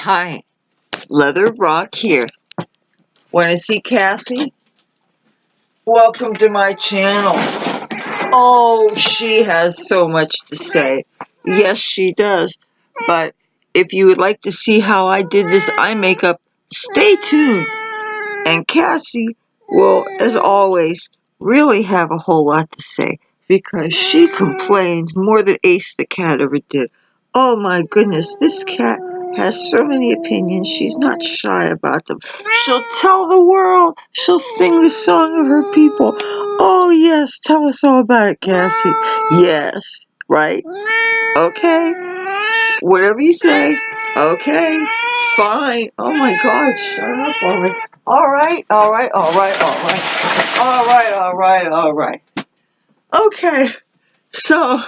Hi, Leather Rokk here. Want to see Cassie? Welcome to my channel. Oh, she has so much to say. Yes, she does. But if you would like to see how I did this eye makeup, stay tuned. And Cassie will, as always, really have a whole lot to say because she complains more than Ace the cat ever did. Oh my goodness, this cat has so many opinions. She's not shy about them. She'll tell the world. She'll sing the song of her people. Oh yes, tell us all about it, Cassie. Yes, right? Okay. Whatever you say. Okay. Fine. Oh my God, shut up already. Alright. Okay. So,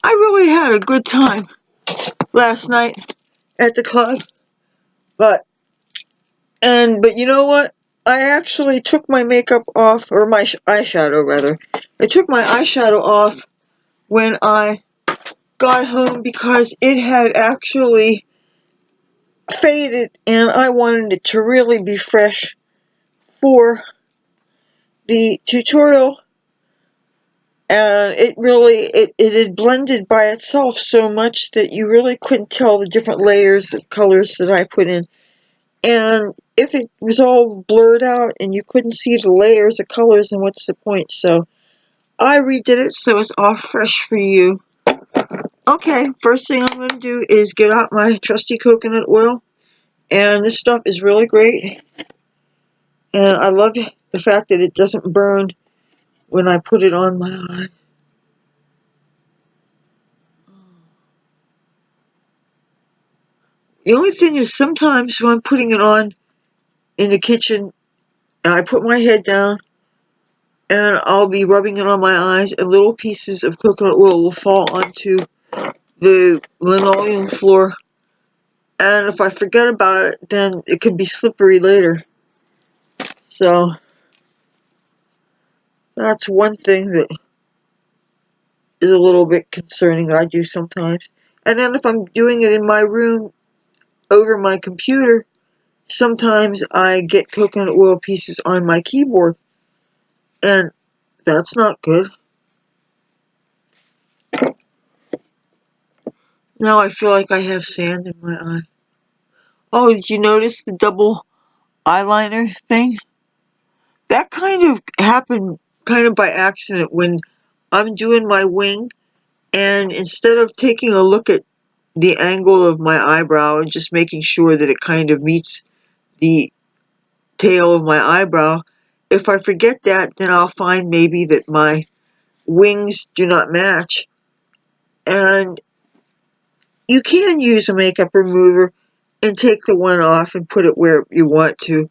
I really had a good time last night at the club. But you know what? I actually took my makeup off, or my eyeshadow rather. I took my eyeshadow off when I got home because it had actually faded and I wanted it to really be fresh for the tutorial. And it had blended by itself so much that you really couldn't tell the different layers of colors that I put in. And if it was all blurred out and you couldn't see the layers of colors, then what's the point? So I redid it so it's all fresh for you. Okay, first thing I'm going to do is get out my trusty coconut oil. And this stuff is really great. And I love the fact that it doesn't burn when I put it on my eyes. The only thing is sometimes when I'm putting it on in the kitchen, and I put my head down, and I'll be rubbing it on my eyes, and little pieces of coconut oil will fall onto the linoleum floor. And if I forget about it, then it can be slippery later. So, that's one thing that is a little bit concerning that I do sometimes. And then if I'm doing it in my room, over my computer, sometimes I get coconut oil pieces on my keyboard. And that's not good. Now I feel like I have sand in my eye. Oh, did you notice the double eyeliner thing? That kind of happened kind of by accident when I'm doing my wing, and instead of taking a look at the angle of my eyebrow and just making sure that it kind of meets the tail of my eyebrow, if I forget that, then I'll find maybe that my wings do not match. And you can use a makeup remover and take the one off and put it where you want to,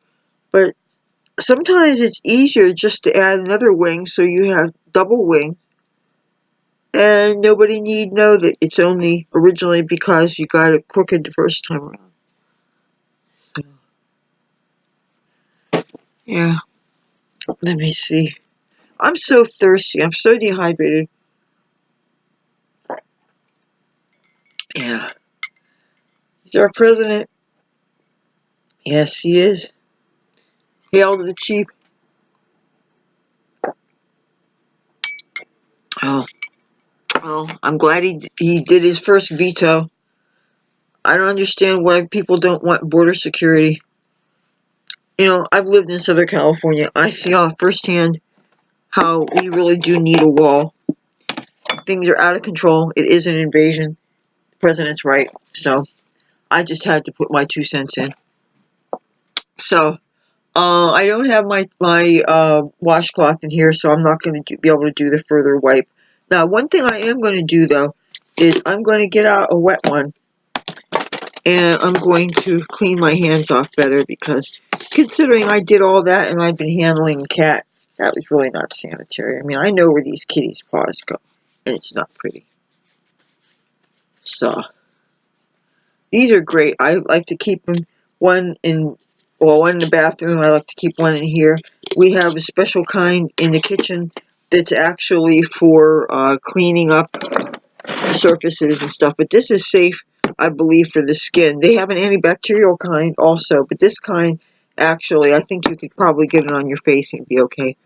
but sometimes it's easier just to add another wing so you have double wing, and nobody need know that it's only originally because you got it crooked the first time around. So, yeah, let me see. I'm so thirsty. I'm so dehydrated. Yeah. He's our president. Yes, he is. Hail to the chief. Oh, well, I'm glad he did his first veto. I don't understand why people don't want border security. You know, I've lived in Southern California. I see firsthand how we really do need a wall. Things are out of control. It is an invasion. The president's right. So, I just had to put my 2 cents in. So, I don't have my washcloth in here, so I'm not going to be able to do the further wipe. Now, one thing I am going to do, though, is I'm going to get out a wet one, and I'm going to clean my hands off better, because considering I did all that and I've been handling a cat, that was really not sanitary. I mean, I know where these kitties' paws go, and it's not pretty. So, these are great. I like to keep them, one in the bathroom. I like to keep one in here. We have a special kind in the kitchen that's actually for cleaning up surfaces and stuff. But this is safe I believe, for the skin. They have an antibacterial kind also, but this kind, actually, I think you could probably get it on your face and be okay.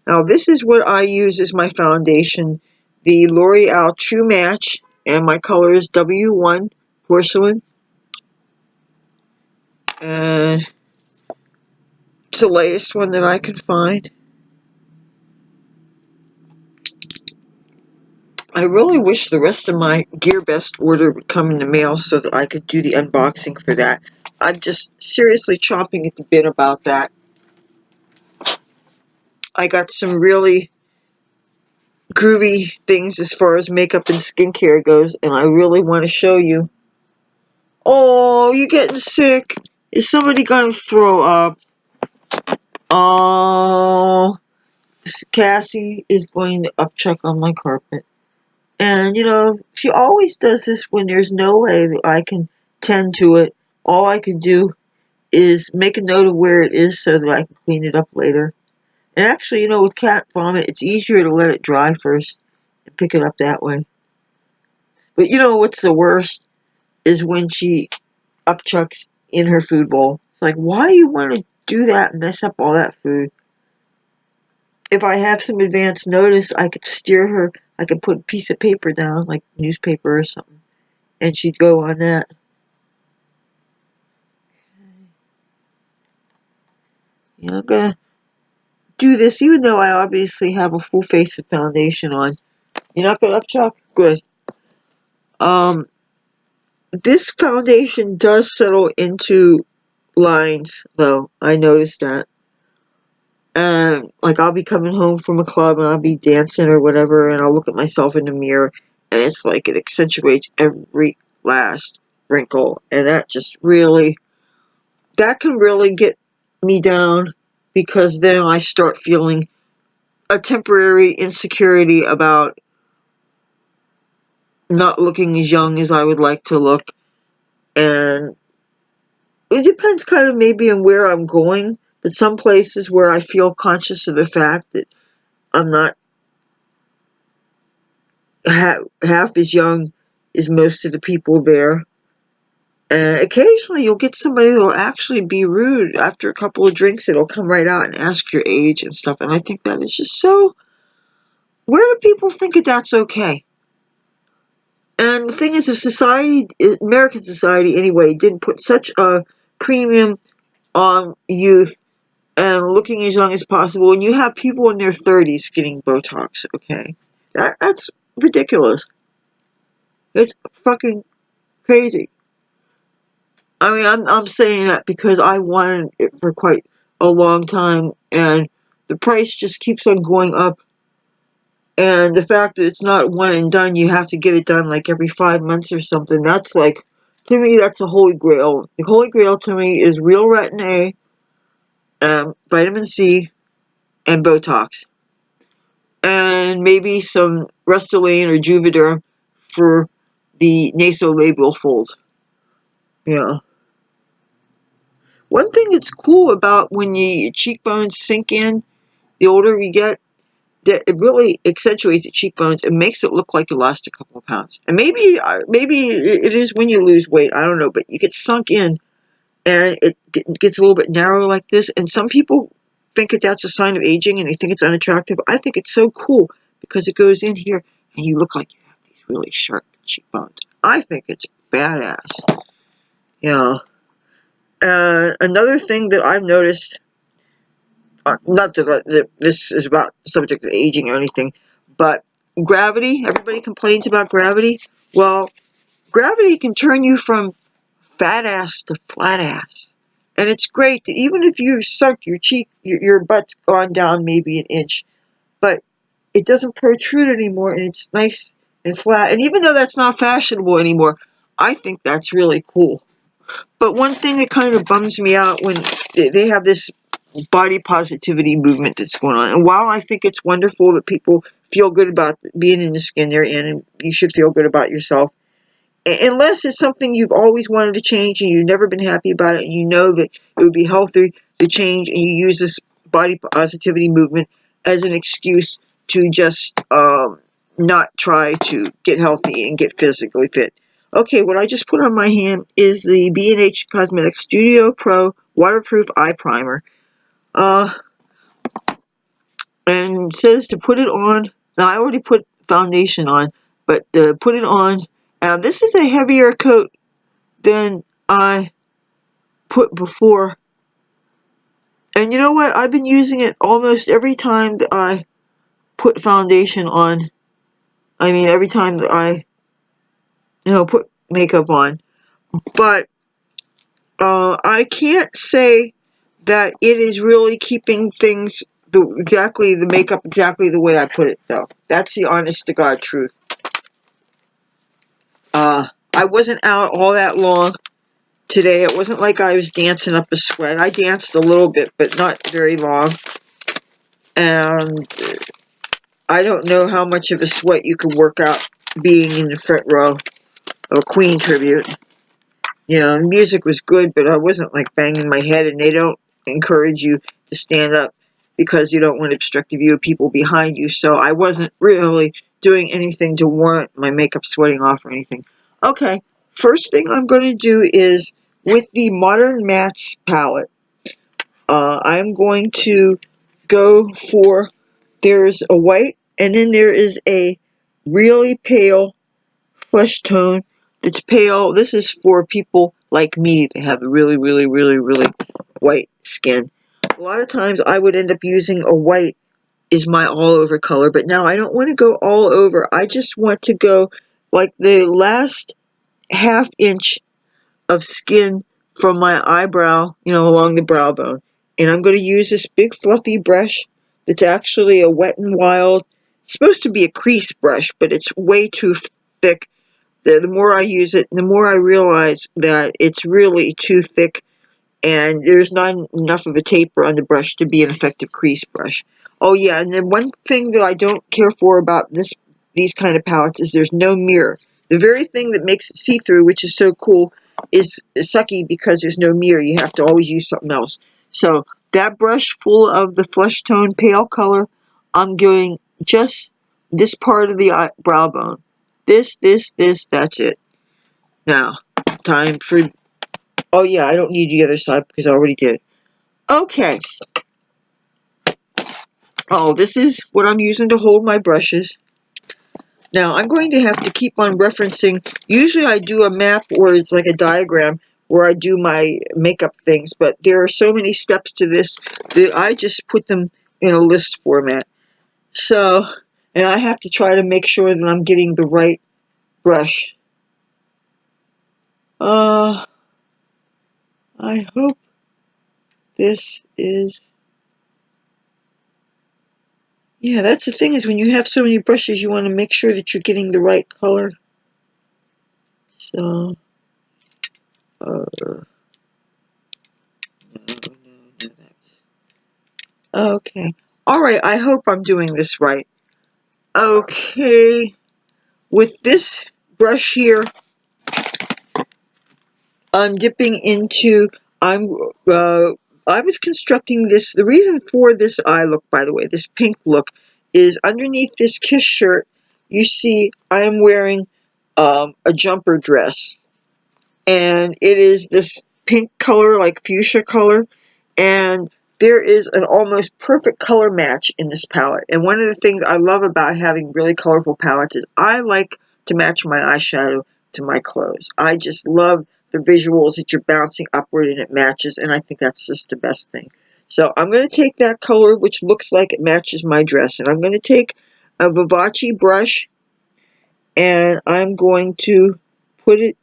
Now, this is what I use as my foundation, the L'Oreal True Match, and my color is W1 Porcelain. And it's the latest one that I can find. I really wish the rest of my Gear Best order would come in the mail so that I could do the unboxing for that. I'm just seriously chomping at the bit about that. I got some really groovy things as far as makeup and skincare goes, and I really want to show you. Oh, you're getting sick. Is somebody going to throw up? Oh, Cassie is going to upchuck on my carpet. And, you know, she always does this when there's no way that I can tend to it. All I can do is make a note of where it is so that I can clean it up later. And actually, you know, with cat vomit, it's easier to let it dry first and pick it up that way. But you know what's the worst is when she upchucks in her food bowl. It's like, why do you want to do that and mess up all that food? If I have some advance notice, I could steer her. I could put a piece of paper down, like newspaper or something, and she'd go on that. Yeah, I'm gonna do this, even though I obviously have a full face of foundation on. You're not gonna upchuck? Good. This foundation does settle into lines, though. I noticed that. And, like, I'll be coming home from a club and I'll be dancing or whatever, and I'll look at myself in the mirror, and it's like it accentuates every last wrinkle. And that just really, that can really get me down, because then I start feeling a temporary insecurity about not looking as young as I would like to look. And it depends kind of maybe on where I'm going, but some places where I feel conscious of the fact that I'm not half as young as most of the people there. And occasionally you'll get somebody that'll actually be rude. After a couple of drinks, it'll come right out and ask your age and stuff. And I think that is just so... Where do people think that that's okay? And the thing is, if society, American society anyway, didn't put such a premium on youth and looking as young as possible, and you have people in their 30s getting Botox, okay? That's ridiculous. It's fucking crazy. I mean, I'm saying that because I wanted it for quite a long time, and the price just keeps on going up. And the fact that it's not one and done, you have to get it done like every 5 months or something, that's like, to me, that's a holy grail. The holy grail to me is real retin A, vitamin C, and Botox. And maybe some Restylane or Juvederm for the nasolabial fold. Yeah. One thing that's cool about when your cheekbones sink in, the older we get, that it really accentuates the cheekbones and makes it look like you lost a couple of pounds. And maybe it is when you lose weight, I don't know, but you get sunk in and it gets a little bit narrow like this. And some people think that that's a sign of aging and they think it's unattractive. I think it's so cool because it goes in here and you look like you have these really sharp cheekbones. I think it's badass. Yeah. Another thing that I've noticed, not that this is about the subject of aging or anything, but gravity. Everybody complains about gravity. Well, gravity can turn you from fat ass to flat ass. And it's great that even if you sunk your cheek, your butt's gone down maybe an inch, but it doesn't protrude anymore and it's nice and flat. And even though that's not fashionable anymore, I think that's really cool. But one thing that kind of bums me out when they have this body positivity movement that's going on. And while I think it's wonderful that people feel good about being in the skin they're in, and you should feel good about yourself, unless it's something you've always wanted to change and you've never been happy about it, and you know that it would be healthy to change, and you use this body positivity movement as an excuse to just not try to get healthy and get physically fit. Okay, what I just put on my hand is the B&H Cosmetics Studio Pro Waterproof Eye Primer. And it says to put it on. Now, I already put foundation on, but put it on. Now, this is a heavier coat than I put before. And you know what? I've been using it almost every time that I put foundation on. I mean, every time that I, put makeup on. But I can't say that it is really keeping things the makeup exactly the way I put it, though. That's the honest to God truth. I wasn't out all that long today. It wasn't like I was dancing up a sweat. I danced a little bit, but not very long. And I don't know how much of a sweat you could work out being in the front row of a Queen tribute. The music was good, but I wasn't like banging my head, and they don't encourage you to stand up because you don't want to obstruct the view of people behind you. So I wasn't really doing anything to warrant my makeup sweating off or anything. Okay, first thing I'm going to do is with the Modern Mattes palette, I'm going to go for, there's a white, and then there is a really pale flesh tone that's pale. This is for people like me that have really, really, really, really white skin. A lot of times I would end up using a white is my all-over color, but now I don't want to go all over. I just want to go like the last ½ inch of skin from my eyebrow, along the brow bone. And I'm going to use this big fluffy brush that's actually a Wet n Wild. It's supposed to be a crease brush, but it's way too thick. The more I use it, the more I realize that it's really too thick and there's not enough of a taper on the brush to be an effective crease brush. Oh yeah, and then one thing that I don't care for about these kind of palettes is there's no mirror. The very thing that makes it see-through, which is so cool, is sucky because there's no mirror. You have to always use something else. So that brush full of the flesh tone pale color, I'm doing just this part of the brow bone. This, that's it. Now, time for... Oh yeah, I don't need the other side because I already did. Okay. Oh, this is what I'm using to hold my brushes. Now, I'm going to have to keep on referencing. Usually I do a map or it's like a diagram where I do my makeup things, but there are so many steps to this that I just put them in a list format. So, and I have to try to make sure that I'm getting the right brush. I hope this is... Yeah, that's the thing is when you have so many brushes, you want to make sure that you're getting the right color. So, no, that's... Okay. Alright, I hope I'm doing this right. Okay, with this brush here, I'm dipping into, I was constructing this, the reason for this eye look, by the way, this pink look, is underneath this Kiss shirt, you see I am wearing a jumper dress. And it is this pink color, like fuchsia color, and there is an almost perfect color match in this palette. And one of the things I love about having really colorful palettes is I like to match my eyeshadow to my clothes. I just love the visuals that you're bouncing upward and it matches, and I think that's just the best thing. So I'm going to take that color, which looks like it matches my dress, and I'm going to take a Vivace brush, and I'm going to put it...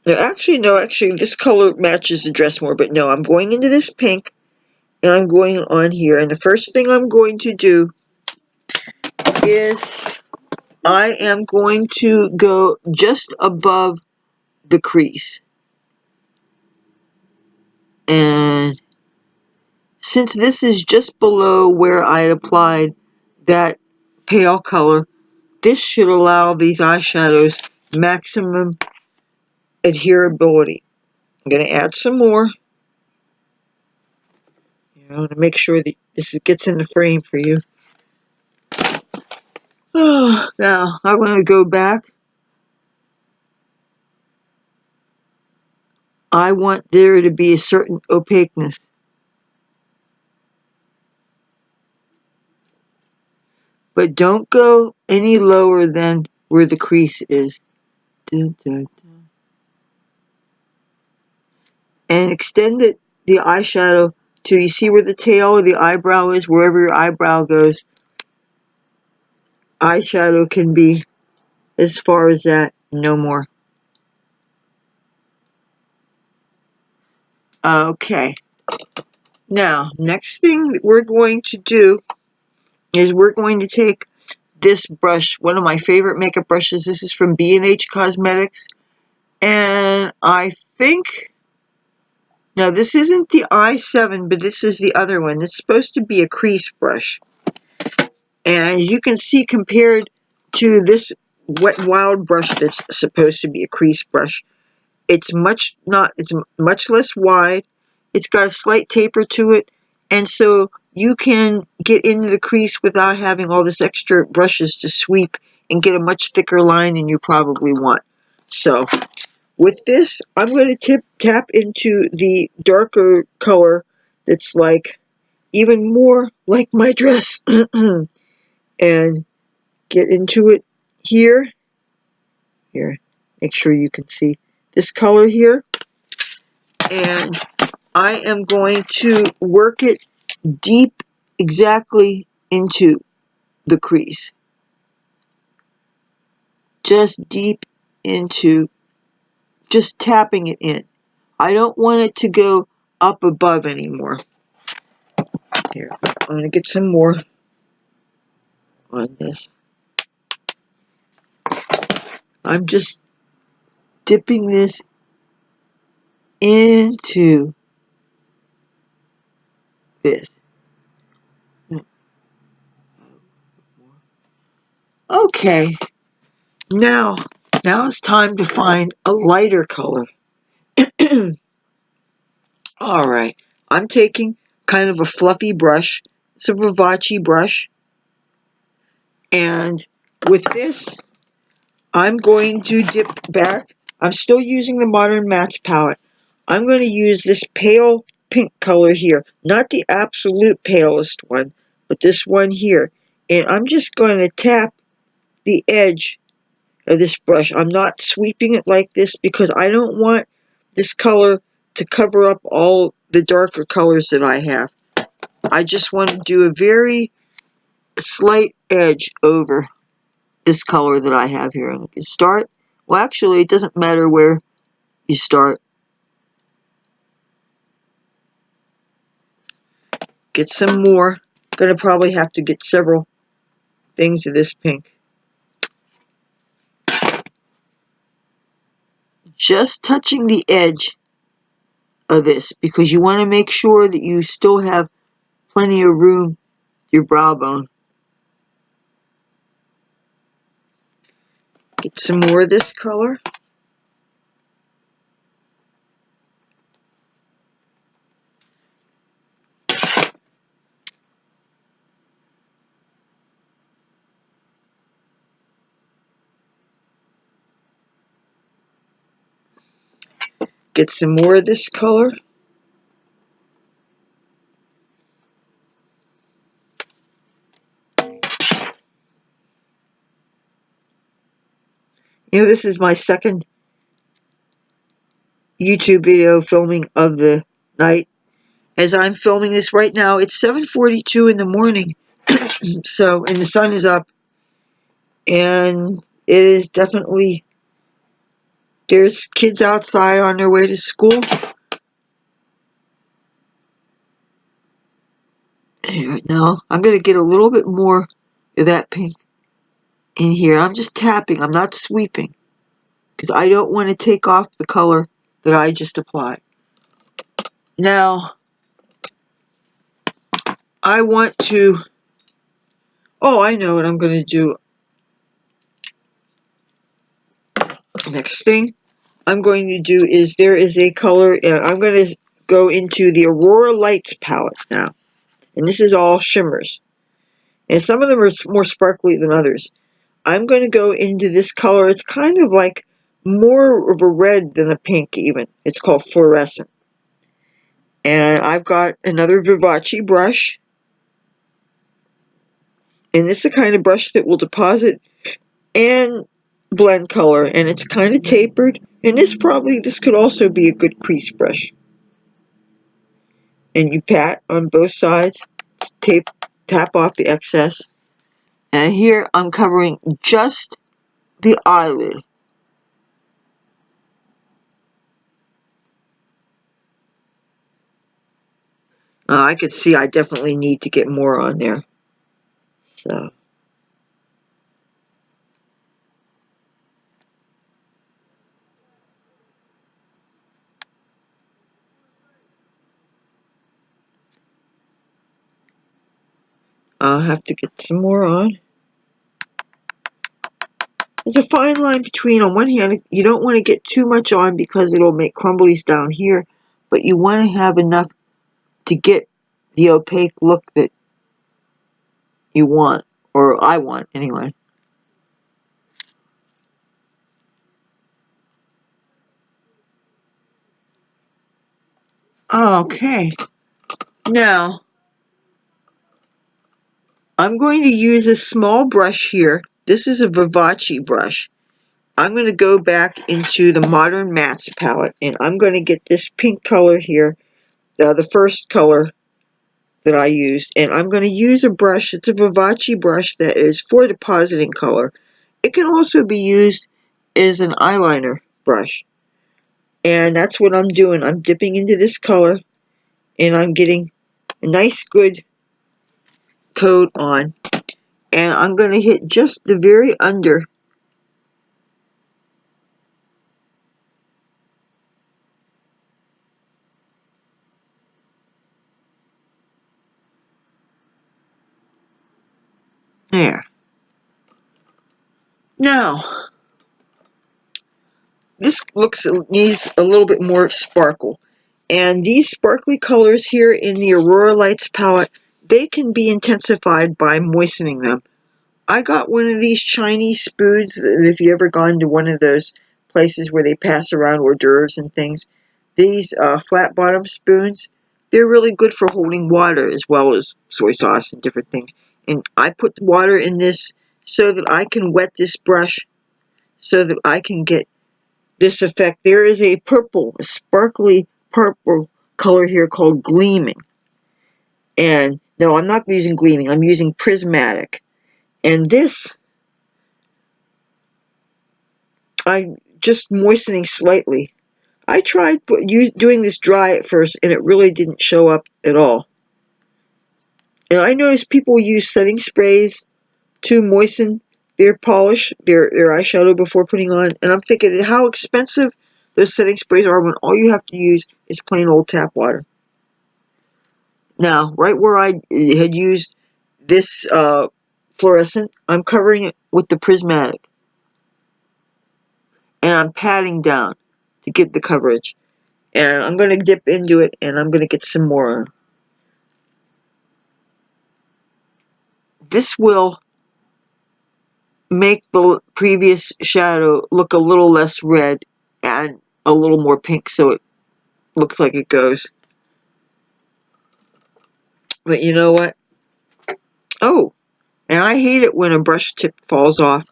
Actually, this color matches the dress more, but no, I'm going into this pink, and I'm going on here, and the first thing I'm going to do is I am going to go just above the crease. And since this is just below where I had applied that pale color, this should allow these eyeshadows maximum adherability. I'm going to add some more. To make sure that this gets in the frame for you. Now, I'm going to go back. I want there to be a certain opaqueness. But don't go any lower than where the crease is. Dun, dun, dun. And extend the eyeshadow to, you see where the tail of the eyebrow is? Wherever your eyebrow goes, eyeshadow can be as far as that, no more. Okay. Now, next thing that we're going to do is we're going to take this brush, one of my favorite makeup brushes. This is from B&H Cosmetics. And I think, now this isn't the i7, but this is the other one. It's supposed to be a crease brush. And you can see compared to this Wet n Wild brush that's supposed to be a crease brush, it's much less wide. It's got a slight taper to it, and so you can get into the crease without having all this extra brushes to sweep and get a much thicker line than you probably want. So with this, I'm going to tap into the darker color that's like even more like my dress and get into it here. Here, make sure you can see this color here. And I am going to work it deep exactly into the crease. Just deep into, just tapping it in. I don't want it to go up above anymore. Here, I'm going to get some more on this. I'm just dipping this into this. Okay, now it's time to find a lighter color. Alright, I'm taking kind of a fluffy brush. It's a Vivace brush. And with this, I'm going to dip back. I'm still using the Modern Mattes palette. I'm going to use this pale pink color here. Not the absolute palest one, but this one here. And I'm just going to tap the edge of this brush. I'm not sweeping it like this because I don't want this color to cover up all the darker colors that I have. I just want to do a very slight edge over this color that I have here. And you start, well actually it doesn't matter where you start. Get some more. Gonna probably have to get several things of this pink. Just touching the edge of this because you want to make sure that you still have plenty of room, your brow bone. Get some more of this color. Get some more of this color. You know, this is my second YouTube video filming of the night. As I'm filming this right now, it's 7:42 in the morning. So, and the sun is up. And it is definitely, there's kids outside on their way to school. Now, I'm going to get a little bit more of that pink in here. I'm just tapping. I'm not sweeping. Because I don't want to take off the color that I just applied. Now, I want to, oh, I know what I'm going to do. Next thing I'm going to do is there is a color, I'm going to go into the Aurora Lights palette now. And this is all shimmers. And some of them are more sparkly than others. I'm going to go into this color. It's kind of like more of a red than a pink even. It's called Fluorescent. And I've got another Vivace brush. And this is the kind of brush that will deposit and blend color. And it's kind of tapered. And this could also be a good crease brush. And you pat on both sides. Tap off the excess. And here I'm covering just the eyelid. I could see I definitely need to get more on there. So. I'll have to get some more on. There's a fine line between, on one hand, you don't want to get too much on because it'll make crumblies down here, but you want to have enough to get the opaque look that you want, or I want anyway. Okay, now I'm going to use a small brush here. This is a Vivace brush. I'm going to go back into the Modern Mattes palette, and I'm going to get this pink color here, the first color that I used, and I'm going to use a brush. It's a Vivace brush that is for depositing color. It can also be used as an eyeliner brush, and that's what I'm doing. I'm dipping into this color, and I'm getting a nice good coat on, and I'm going to hit just the very under. There. Now, this needs a little bit more sparkle. And these sparkly colors here in the Aurora Lights palette, they can be intensified by moistening them. I got one of these Chinese spoons, if you ever gone to one of those places where they pass around hors d'oeuvres and things. These flat bottom spoons, they're really good for holding water as well as soy sauce and different things. And I put the water in this so that I can wet this brush so that I can get this effect. There is a sparkly purple color here called Gleaming. And no, I'm not using Gleaming, I'm using Prismatic. And this, I'm just moistening slightly. I tried doing this dry at first, and it really didn't show up at all. And I noticed people use setting sprays to moisten their polish, their eyeshadow before putting on. And I'm thinking how expensive those setting sprays are when all you have to use is plain old tap water. Now, right where I had used this fluorescent, I'm covering it with the Prismatic. And I'm patting down to get the coverage. And I'm going to dip into it, and I'm going to get some more. This will make the previous shadow look a little less red and a little more pink, so it looks like it goes. But you know what? Oh, and I hate it when a brush tip falls off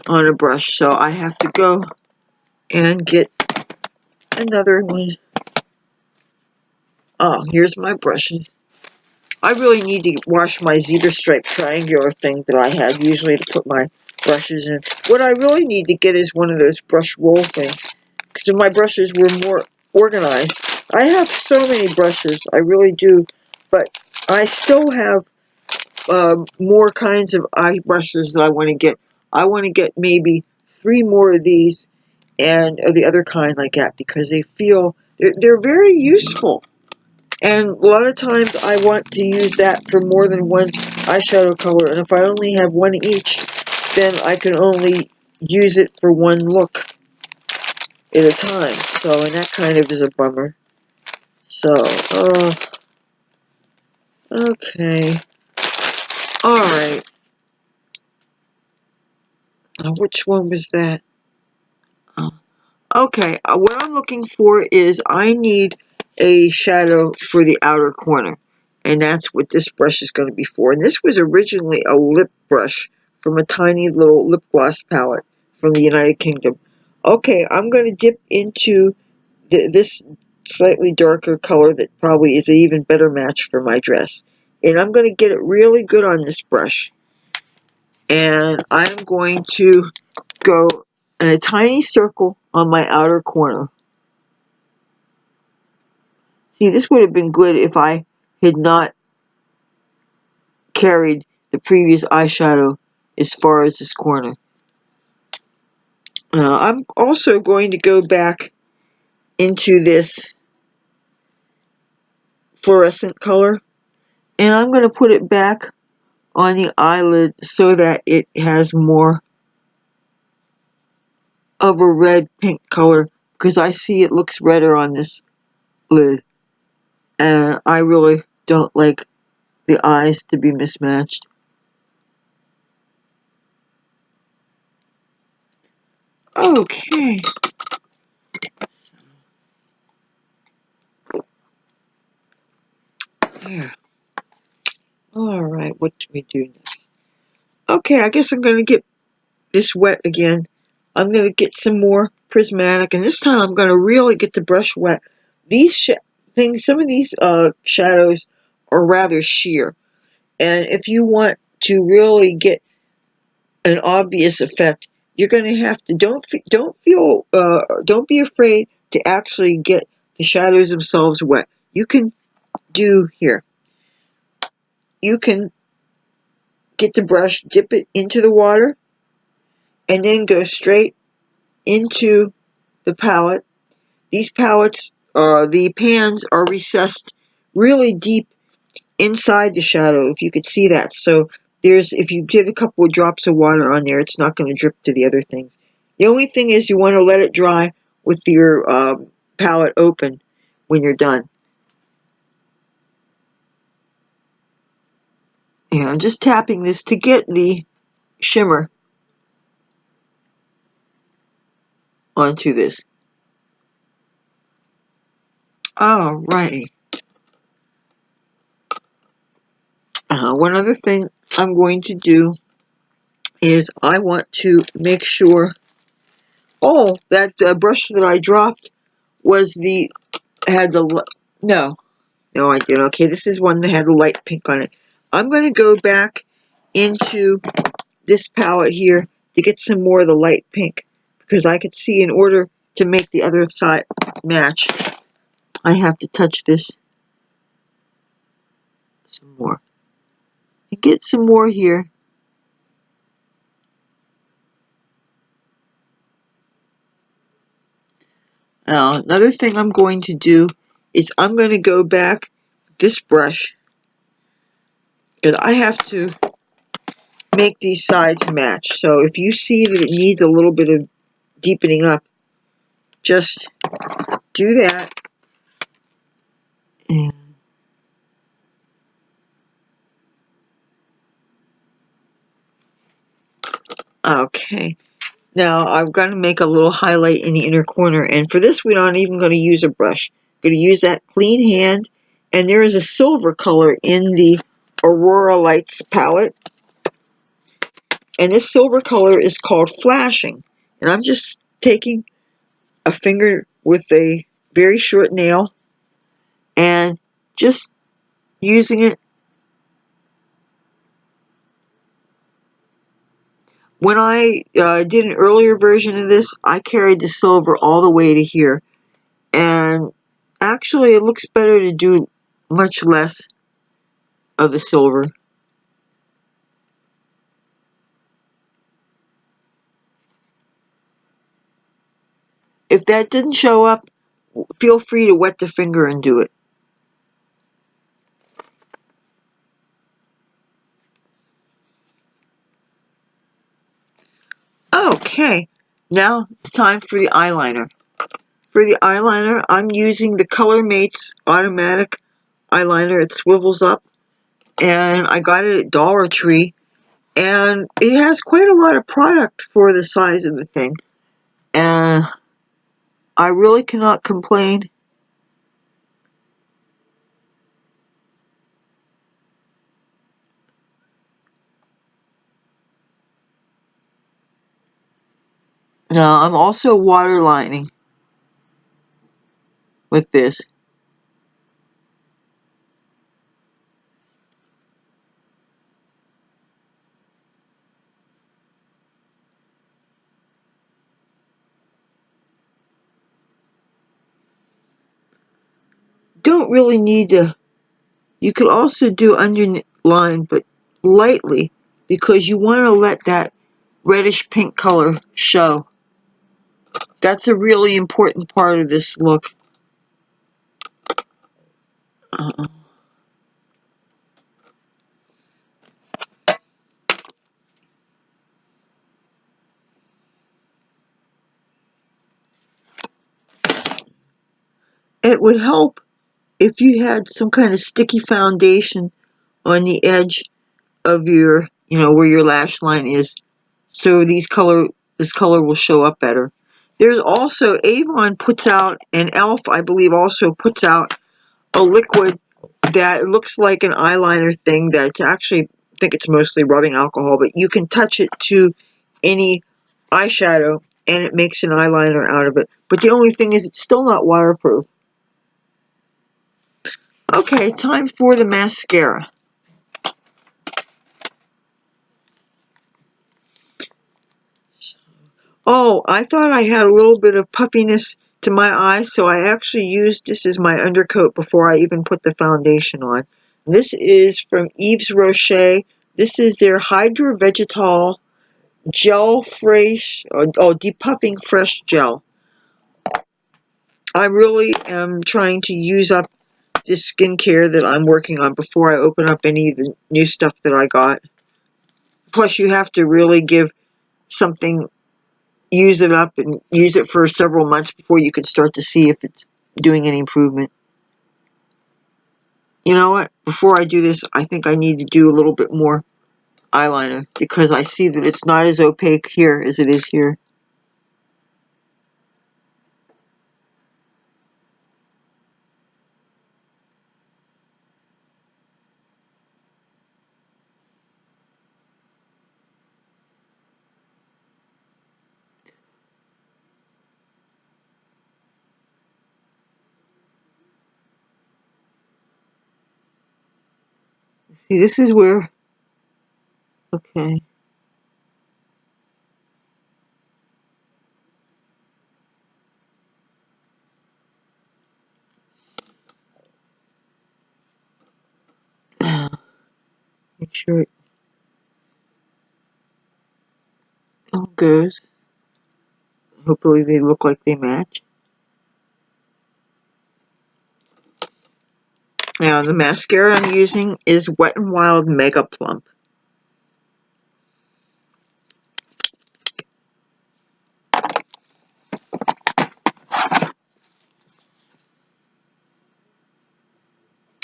on a brush, so I have to go and get another one. Oh, here's my brushes. I really need to wash my zebra stripe triangular thing that I have usually to put my brushes in. What I really need to get is one of those brush roll things, because if my brushes were more organized. I have so many brushes, I really do, but I still have more kinds of eye brushes that I want to get. I want to get maybe 3 more of these and of the other kind like that, because they feel, they're very useful. And a lot of times I want to use that for more than one eyeshadow color, and if I only have one each, then I can only use it for one look at a time. So, and that kind of is a bummer. So, okay. Alright. Which one was that? Okay, what I'm looking for is I need a shadow for the outer corner. And that's what this brush is going to be for. And this was originally a lip brush from a tiny little lip gloss palette from the United Kingdom. Okay, I'm going to dip into this slightly darker color that probably is an even better match for my dress. And I'm going to get it really good on this brush. And I'm going to go in a tiny circle on my outer corner. See, this would have been good if I had not carried the previous eyeshadow as far as this corner. I'm also going to go back into this fluorescent color, and I'm going to put it back on the eyelid so that it has more of a red-pink color, because I see it looks redder on this lid, and I really don't like the eyes to be mismatched. Okay. There. Alright, what do we do next? Okay, I guess I'm going to get this wet again. I'm going to get some more prismatic, and this time I'm going to really get the brush wet. These things, some of these shadows are rather sheer, and if you want to really get an obvious effect, you're going to have to don't be afraid to actually get the shadows themselves wet. You can do here. You can get the brush, dip it into the water, and then go straight into the palette. These palettes, the pans are recessed really deep inside the shadow, if you could see that. So if you get a couple of drops of water on there, it's not going to drip to the other things. The only thing is you want to let it dry with your palette open when you're done. Yeah, I'm just tapping this to get the shimmer onto this. Alrighty. One other thing I'm going to do is I want to make sure, that brush that I dropped was no, I didn't. Okay, this is one that had a light pink on it. I'm going to go back into this palette here to get some more of the light pink, because I could see in order to make the other side match, I have to touch this some more. And get some more here. Now, another thing I'm going to do is I'm going to go back this brush, because I have to make these sides match. So if you see that it needs a little bit of deepening up, just do that. And okay. Now I'm going to make a little highlight in the inner corner, and for this we're not even going to use a brush. I'm going to use that clean hand, and there is a silver color in the Aurora Lights palette, and this silver color is called Flashing, and I'm just taking a finger with a very short nail and just using it. When I did an earlier version of this, I carried the silver all the way to here, and actually it looks better to do much less of the silver. If that didn't show up, feel free to wet the finger and do it. Okay, now it's time for the eyeliner. For the eyeliner, I'm using the Color Mates automatic eyeliner. It swivels up, and I got it at Dollar Tree, and it has quite a lot of product for the size of the thing, and I really cannot complain. Now, I'm also waterlining with this. Don't really need to. You could also do underline, but lightly, because you want to let that reddish pink color show. That's a really important part of this look. It would help if you had some kind of sticky foundation on the edge of your, where your lash line is, so this color will show up better. There's also, Avon puts out, and e.l.f. I believe also puts out a liquid that looks like an eyeliner thing that's actually, I think it's mostly rubbing alcohol, but you can touch it to any eyeshadow and it makes an eyeliner out of it. But the only thing is it's still not waterproof. Okay, time for the mascara. Oh, I thought I had a little bit of puffiness to my eyes, so I actually used this as my undercoat before I even put the foundation on. This is from Yves Rocher. This is their Hydra Vegetal Gel Fresh, Depuffing Fresh Gel. I really am trying to use up this skincare that I'm working on before I open up any of the new stuff that I got. Plus, you have to really give something, use it up and use it for several months before you can start to see if it's doing any improvement. You know what? Before I do this, I think I need to do a little bit more eyeliner because I see that it's not as opaque here as it is here. See, this is where, okay. Make sure it all goes. Hopefully they look like they match. Now, the mascara I'm using is Wet n Wild Mega Plump.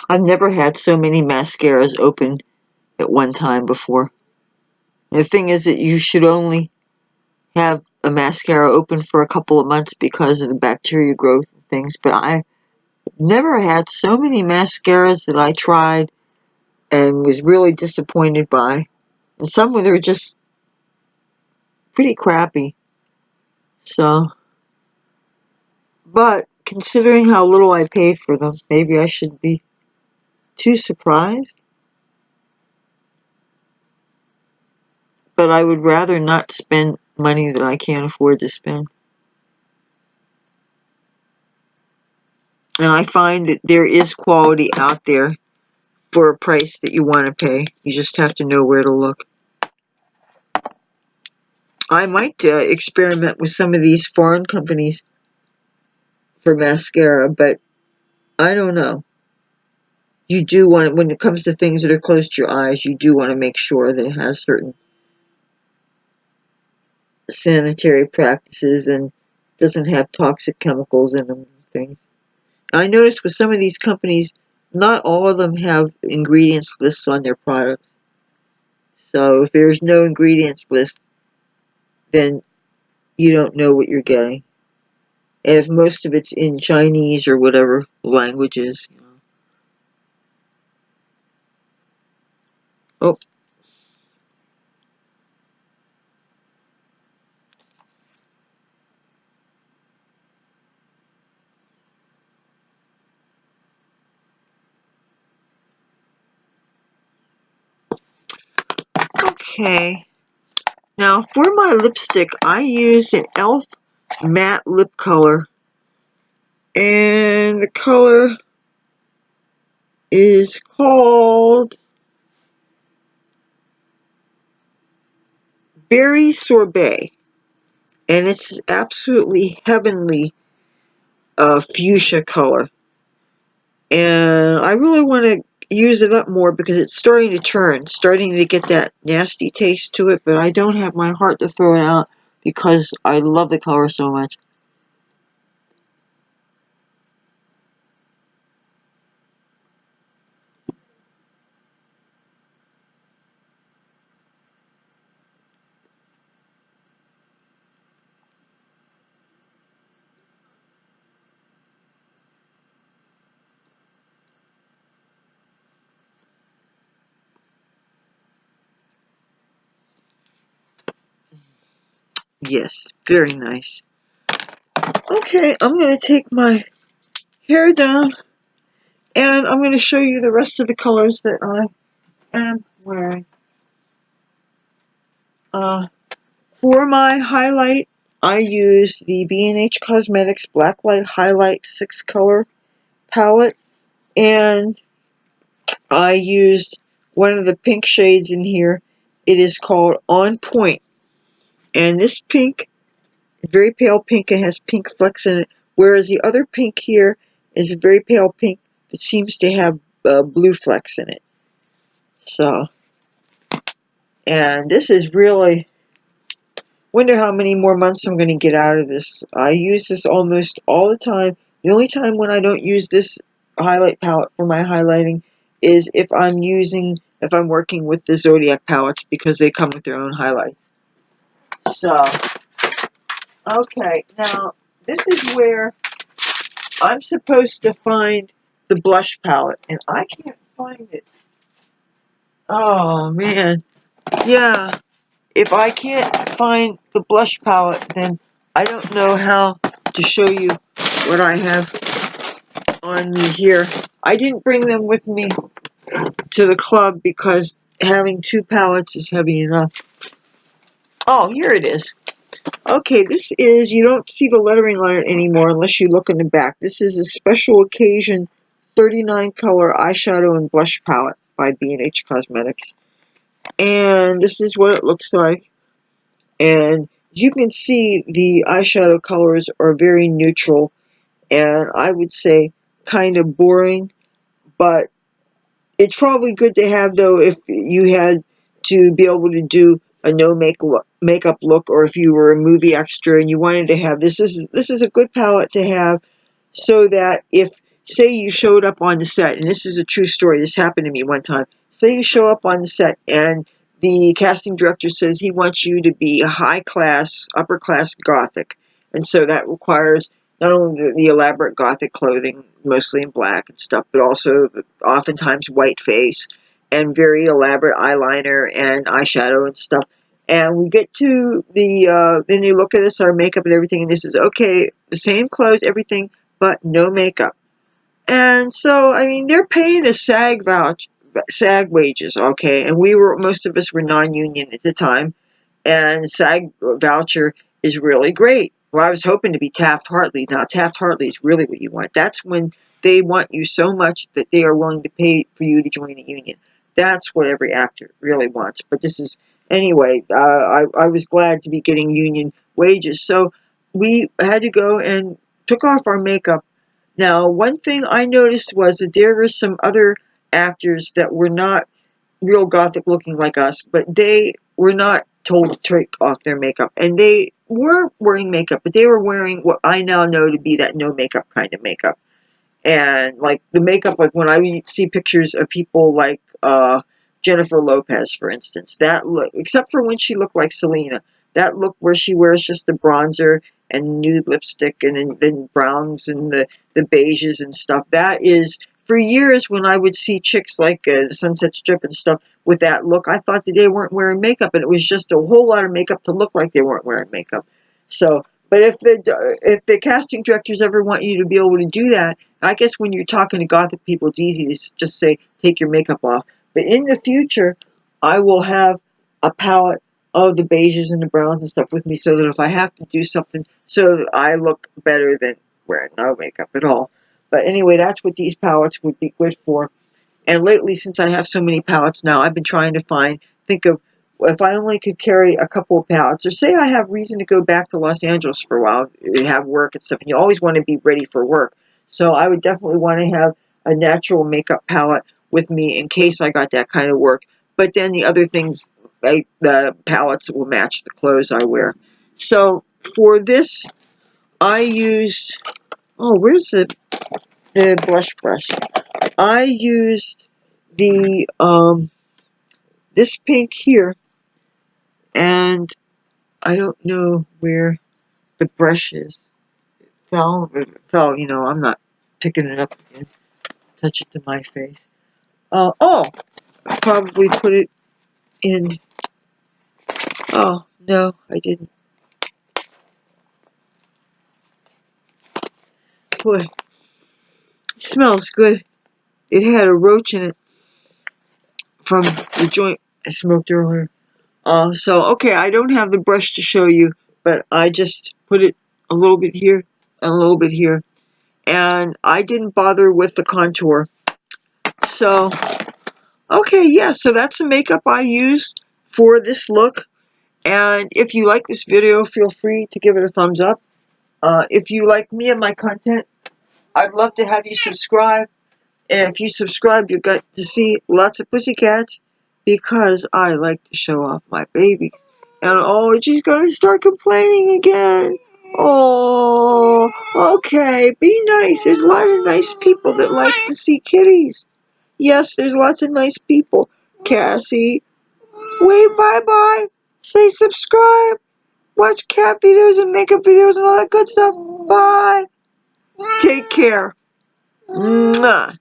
I've never had so many mascaras open at one time before. The thing is that you should only have a mascara open for a couple of months because of the bacteria growth and things, but I never had so many mascaras that I tried and was really disappointed by. And some of them are just pretty crappy. So, but considering how little I paid for them, maybe I shouldn't be too surprised. But I would rather not spend money that I can't afford to spend. And I find that there is quality out there for a price that you want to pay. You just have to know where to look. I might experiment with some of these foreign companies for mascara, but I don't know. You do want, when it comes to things that are close to your eyes, you do want to make sure that it has certain sanitary practices and doesn't have toxic chemicals in them and things. I noticed with some of these companies, not all of them have ingredients lists on their products. So if there's no ingredients list, then you don't know what you're getting. And if most of it's in Chinese or whatever languages, you know. Oh, okay. Now for my lipstick, I used an e.l.f. matte lip color. And the color is called Berry Sorbet. And it's absolutely heavenly fuchsia color. And I really want to use it up more because it's starting to turn, starting to get that nasty taste to it, but I don't have my heart to throw it out because I love the color so much. Yes, very nice. Okay, I'm going to take my hair down and I'm going to show you the rest of the colors that I am wearing. For my highlight, I use the B&H Cosmetics Blacklight Highlight 6 color palette, and I used one of the pink shades in here. It is called On Point, and this pink is very pale pink and has pink flecks in it, whereas the other pink here is a very pale pink that seems to have blue flecks in it. So, and this is really, wonder how many more months I'm going to get out of this. I use this almost all the time. The only time when I don't use this highlight palette for my highlighting is if I'm working with the Zodiac palettes because they come with their own highlights. So, okay, now this is where I'm supposed to find the blush palette, and I can't find it. Oh, man. Yeah. If I can't find the blush palette, then I don't know how to show you what I have on me here. I didn't bring them with me to the club because having two palettes is heavy enough. Oh, here it is. Okay, this is, you don't see the lettering on it anymore unless you look in the back. This is a special occasion 39 color eyeshadow and blush palette by B&H Cosmetics. And this is what it looks like. And you can see the eyeshadow colors are very neutral and I would say kind of boring, but it's probably good to have though if you had to be able to do a no makeup look, or if you were a movie extra and you wanted to have this is a good palette to have, so that if, say, you showed up on the set, and this is a true story, this happened to me one time. Say you show up on the set and the casting director says he wants you to be a high class, upper class gothic, and so that requires not only the elaborate gothic clothing, mostly in black and stuff, but also oftentimes white face and very elaborate eyeliner and eyeshadow and stuff. And we get to then you look at us, our makeup and everything, and this is okay, the same clothes, everything, but no makeup. And so, I mean, they're paying a SAG wages, okay, and most of us were non-union at the time, and SAG voucher is really great. Well, I was hoping to be Taft-Hartley. Now, Taft-Hartley is really what you want. That's when they want you so much that they are willing to pay for you to join a union. That's what every actor really wants. But this is, anyway, I was glad to be getting union wages. So we had to go and took off our makeup. Now, one thing I noticed was that there were some other actors that were not real gothic looking like us, but they were not told to take off their makeup. And they were wearing makeup, but they were wearing what I now know to be that no makeup kind of makeup. And like the makeup, like when I see pictures of people like Jennifer Lopez, for instance, that look, except for when she looked like Selena, that look where she wears just the bronzer and nude lipstick and then browns and the beiges and stuff, that is, for years when I would see chicks like Sunset Strip and stuff with that look, I thought that they weren't wearing makeup, and it was just a whole lot of makeup to look like they weren't wearing makeup. So, but if the casting directors ever want you to be able to do that, I guess when you're talking to Gothic people, it's easy to just say, take your makeup off. But in the future, I will have a palette of the beiges and the browns and stuff with me, so that if I have to do something, so that I look better than wearing no makeup at all. But anyway, that's what these palettes would be good for. And lately, since I have so many palettes now, I've been trying to think of, if I only could carry a couple of palettes, or say I have reason to go back to Los Angeles for a while, and have work and stuff, and you always want to be ready for work. So I would definitely want to have a natural makeup palette with me in case I got that kind of work. But then the other things, the palettes will match the clothes I wear. So for this, I used, oh, where's the blush brush? I used the this pink here, and I don't know where the brush is. It fell. If it fell, you know, I'm not picking it up again. Touch it to my face. Oh, I probably put it in. Oh no, I didn't. Boy, it smells good. It had a roach in it from the joint I smoked earlier. So, okay, I don't have the brush to show you, but I just put it a little bit here and a little bit here. And I didn't bother with the contour. So, okay, yeah, so that's the makeup I used for this look. And if you like this video, feel free to give it a thumbs up. If you like me and my content, I'd love to have you subscribe. And if you subscribe, you get to see lots of pussycats, because I like to show off my baby. And oh, she's gonna start complaining again. Oh, okay, be nice. There's a lot of nice people that like to see kitties. Yes, there's lots of nice people. Cassie, wave bye-bye. Say subscribe. Watch cat videos and makeup videos and all that good stuff. Bye. Take care. Mwah.